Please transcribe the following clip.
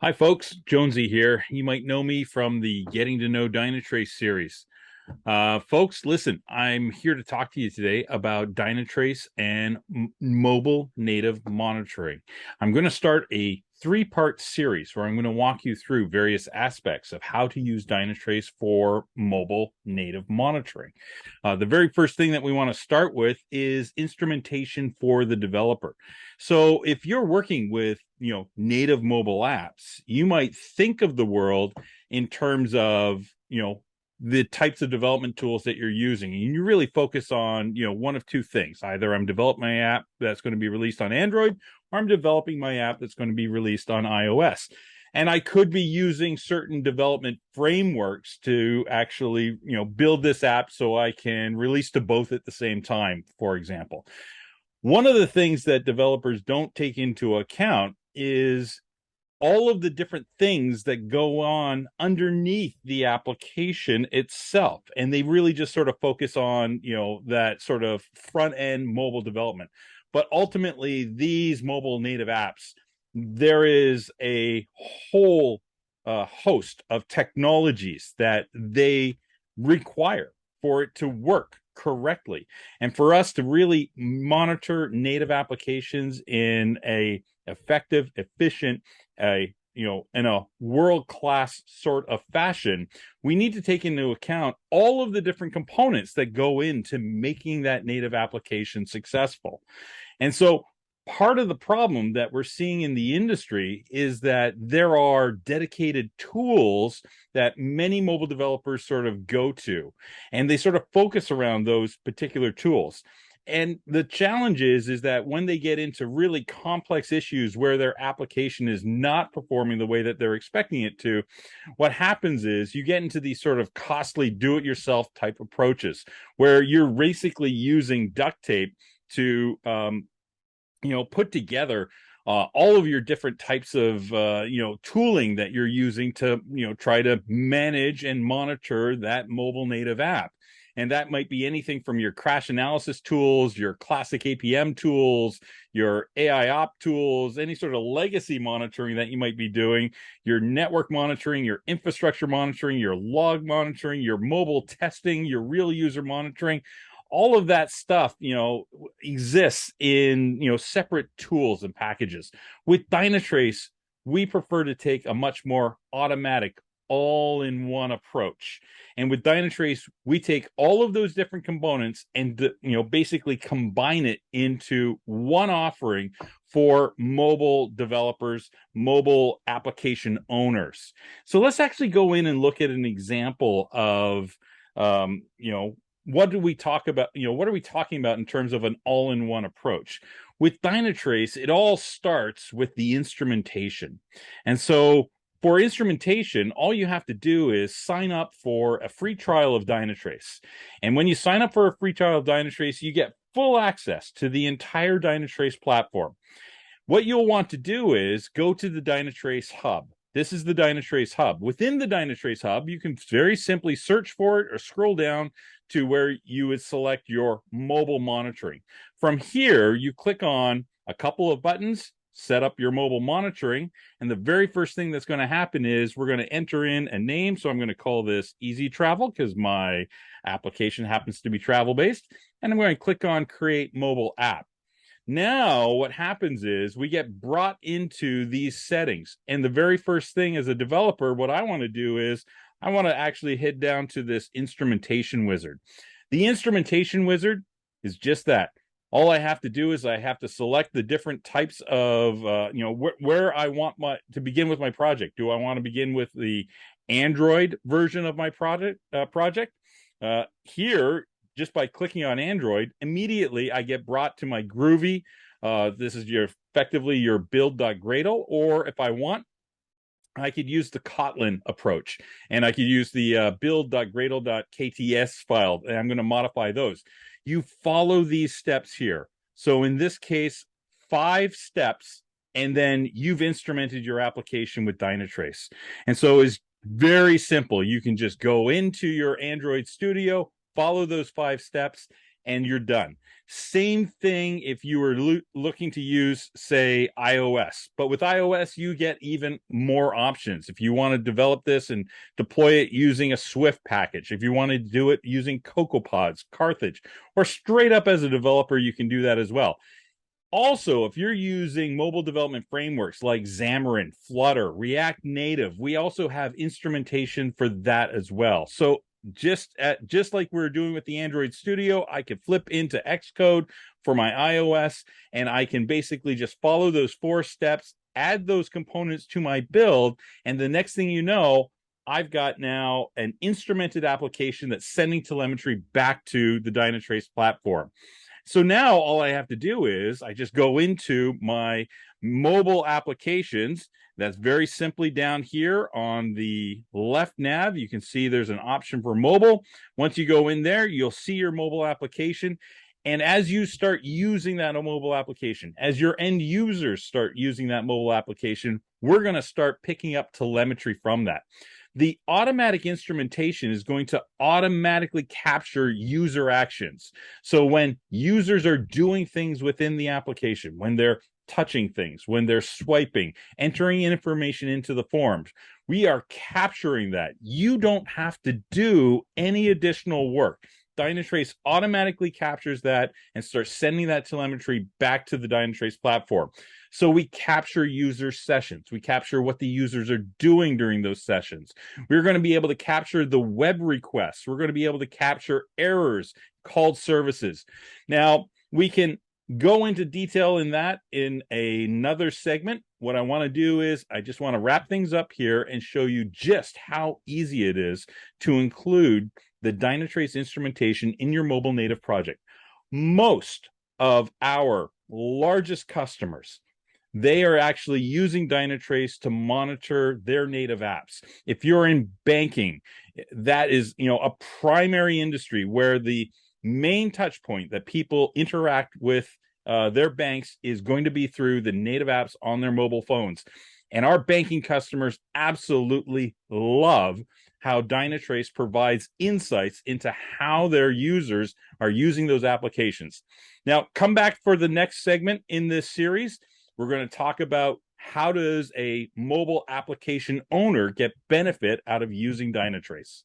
Hi, folks. Jonesy here. You might know me from the Getting to Know Dynatrace series. Folks, listen, I'm here to talk to you today about Dynatrace and mobile native monitoring. I'm going to start a three-part series where I'm going to walk you through various aspects of how to use Dynatrace for mobile native monitoring. The very first thing that we want to start with is instrumentation for the developer. So if you're working with, native mobile apps, you might think of the world in terms of, the types of development tools that you're using. And you really focus on, one of two things. Either I'm developing my app that's going to be released on Android, or I'm developing my app that's going to be released on iOS. And I could be using certain development frameworks to actually, build this app so I can release to both at the same time, for example. One of the things that developers don't take into account is all of the different things that go on underneath the application itself. And they really just sort of focus on, that sort of front end mobile development. But ultimately, these mobile native apps, there is a whole host of technologies that they require for it to work correctly. And for us to really monitor native applications in a effective, efficient, in a world-class sort of fashion, we need to take into account all of the different components that go into making that native application successful. And so part of the problem that we're seeing in the industry is that there are dedicated tools that many mobile developers sort of go to, and they sort of focus around those particular tools. And the challenge is that when they get into really complex issues where their application is not performing the way that they're expecting it to, what happens is you get into these sort of costly do-it-yourself type approaches where you're basically using duct tape to put together all of your different types of tooling that you're using to try to manage and monitor that mobile native app. And that might be anything from your crash analysis tools, your classic APM tools, your AI op tools, any sort of legacy monitoring that you might be doing, your network monitoring, your infrastructure monitoring, your log monitoring, your mobile testing, your real user monitoring. All of that stuff, exists in, separate tools and packages. With Dynatrace, we prefer to take a much more automatic, all-in-one approach. And with Dynatrace, we take all of those different components and, basically combine it into one offering for mobile developers, mobile application owners. So let's actually go in and look at an example of, what do we talk about? What are we talking about in terms of an all-in-one approach? With Dynatrace, it all starts with the instrumentation. And so for instrumentation, all you have to do is sign up for a free trial of Dynatrace. And when you sign up for a free trial of Dynatrace, you get full access to the entire Dynatrace platform. What you'll want to do is go to the Dynatrace Hub. This is the Dynatrace Hub. Within the Dynatrace Hub, you can very simply search for it or scroll down to where you would select your mobile monitoring. From here, you click on a couple of buttons, set up your mobile monitoring, and the very first thing that's going to happen is we're going to enter in a name. So I'm going to call this Easy Travel because my application happens to be travel-based, and I'm going to click on Create Mobile App. Now, what happens is we get brought into these settings. And the very first thing as a developer, what I want to do is I want to actually head down to this instrumentation wizard. The instrumentation wizard is just that. All I have to do is I have to select the different types of, where I want to begin with my project. Do I want to begin with the Android version of my project? Here, just by clicking on Android, immediately I get brought to my Groovy. This is effectively your build.gradle, or if I want, I could use the Kotlin approach, and I could use the build.gradle.kts file, and I'm going to modify those. You follow these steps here. So in this case, 5 steps, and then you've instrumented your application with Dynatrace. And so it's very simple. You can just go into your Android Studio, follow those 5 steps, and you're done. Same thing if you were looking to use, say, iOS. But with iOS, you get even more options. If you want to develop this and deploy it using a Swift package, if you want to do it using CocoaPods, Carthage, or straight up as a developer, you can do that as well. Also, if you're using mobile development frameworks like Xamarin, Flutter, React Native, we also have instrumentation for that as well. So just like we were doing with the Android Studio, I could flip into Xcode for my iOS, and I can basically just follow those 4 steps, add those components to my build, and the next thing you know, I've got now an instrumented application that's sending telemetry back to the Dynatrace platform. So now all I have to do is I just go into my mobile applications. That's very simply down here on the left nav. You can see there's an option for mobile. Once you go in there, you'll see your mobile application. And as you start using that mobile application, as your end users start using that mobile application, we're going to start picking up telemetry from that. The automatic instrumentation is going to automatically capture user actions. So when users are doing things within the application, when they're touching things, when they're swiping, entering information into the forms, we are capturing that. You don't have to do any additional work. Dynatrace automatically captures that and starts sending that telemetry back to the Dynatrace platform. So we capture user sessions. We capture what the users are doing during those sessions. We're going to be able to capture the web requests. We're going to be able to capture errors, called services. Now, we can go into detail in that in another segment. What I want to do is I just want to wrap things up here and show you just how easy it is to include the Dynatrace instrumentation in your mobile native project. Most of our largest customers, they are actually using Dynatrace to monitor their native apps. If you're in banking, that is, a primary industry where the main touch point that people interact with their banks is going to be through the native apps on their mobile phones. And our banking customers absolutely love how Dynatrace provides insights into how their users are using those applications. Now, come back for the next segment in this series. We're going to talk about how does a mobile application owner get benefit out of using Dynatrace.